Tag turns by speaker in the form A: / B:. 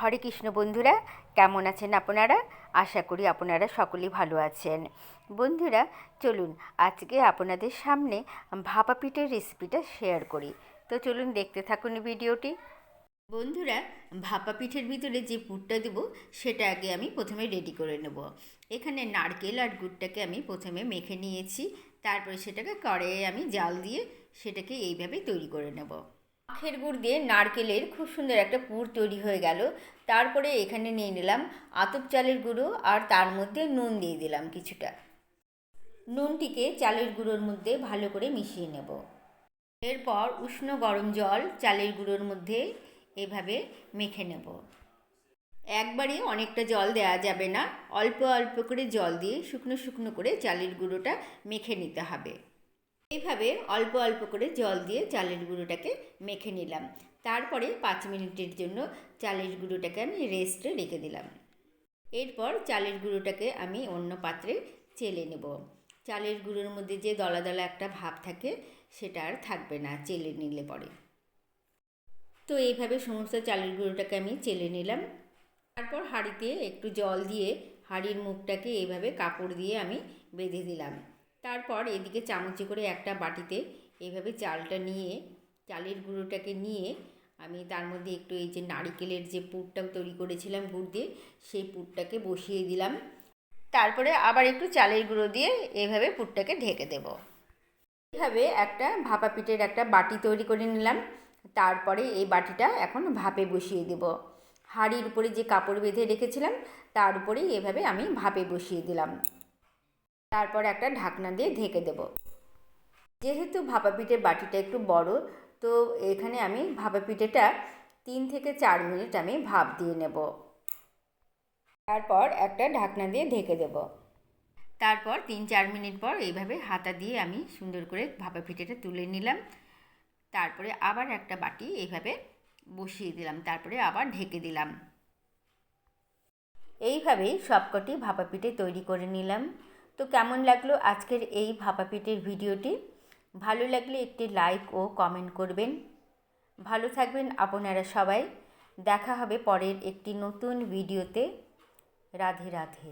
A: হরে কৃষ্ণ বন্ধুরা, কেমন আছেন আপনারা? আশা করি আপনারা সকলেই ভালো আছেন। বন্ধুরা চলুন আজকে আপনাদের সামনে ভাপা পিঠের রেসিপিটা শেয়ার করি। তো চলুন দেখতে থাকুন ভিডিওটি। বন্ধুরা, ভাপা পিঠের ভিতরে যে পুরটা দেবো সেটা আগে আমি প্রথমে রেডি করে নেব। এখানে নারকেল আর গুড়টাকে আমি প্রথমে মেখে নিয়েছি, তারপরে সেটাকে কড়াইয়ে আমি জাল দিয়ে সেটাকে এইভাবে তৈরি করে নেব। আখের গুড় দিয়ে নারকেলের খুব সুন্দর একটা পুর তৈরি হয়ে গেল। তারপরে এখানে নিয়ে নিলাম আতপ চালের গুঁড়ো, আর তার মধ্যে নুন দিয়ে দিলাম কিছুটা। নুনটিকে চালের গুঁড়োর মধ্যে ভালো করে মিশিয়ে নেব। এরপর উষ্ণ গরম জল চালের গুঁড়োর মধ্যে এভাবে মেখে নেব। একবারে অনেকটা জল দেওয়া যাবে না, অল্প অল্প করে জল দিয়ে শুকনো শুকনো করে চালের গুঁড়োটা মেখে নিতে হবে। এইভাবে অল্প অল্প করে জল দিয়ে চালের গুঁড়োটাকে মেখে নিলাম। তারপরে 5 মিনিটের জন্য চালের গুঁড়োটাকে আমি রেস্টে রেখে দিলাম। এরপর চালের গুঁড়োটাকে আমি অন্য পাত্রে চেলে নেব। চালের গুঁড়োর মধ্যে যে দলা দলা একটা ভাব থাকে সেটা আর থাকবে না চেলে নিলে পরে। তো এইভাবে সমস্ত চালের গুঁড়োটাকে আমি চেলে নিলাম। তারপর হাঁড়িতে একটু জল দিয়ে হাঁড়ির মুখটাকে এইভাবে কাপড় দিয়ে আমি বেঁধে দিলাম। তারপর এদিকে চামচে করে একটা বাটিতে এইভাবে চালটা নিয়ে চালের গুঁড়োটাকে নিয়ে আমি তার মধ্যে একটু এই যে নারকেলের যে পুরটা তৈরি করেছিলাম গুড় দিয়ে সেই পুরটাকে বসিয়ে দিলাম। তারপরে আবার একটু চালের গুঁড়ো দিয়ে এইভাবে পুরটাকে ঢেকে দেব। এইভাবে একটা ভাপা পিঠের একটা বাটি তৈরি করে নিলাম। তারপরে এই বাটিটা এখন ভাপে বসিয়ে দেব। হাঁড়ির উপরে যে কাপড় বেঁধে রেখেছিলাম তার উপরেই এভাবে আমি ভাপে বসিয়ে দিলাম। তারপর একটা ঢাকনা দিয়ে ঢেকে দেব। যেহেতু ভাপা পিঠের বাটিটা একটু বড়, তো এখানে আমি ভাপা পিঠেটা 3 থেকে 4 মিনিট আমি ভাপ দিয়ে নেব। তারপর একটা ঢাকনা দিয়ে ঢেকে দেব। তারপর 3-4 মিনিট পর এইভাবে হাতা দিয়ে আমি সুন্দর করে ভাপা পিঠেটা তুলে নিলাম। তারপরে আবার একটা বাটি এইভাবে বসিয়ে দিলাম, তারপরে আবার ঢেকে দিলাম। এইভাবেই সবকটি ভাপা পিঠে তৈরি করে নিলাম। তো কেমন লাগলো আজকের এই ভাপা পিঠের ভিডিওটি? ভালো লাগলে একটি লাইক ও কমেন্ট করবেন। ভালো থাকবেন আপনারা সবাই। দেখা হবে পরের একটি নতুন ভিডিওতে। রাধে রাধে।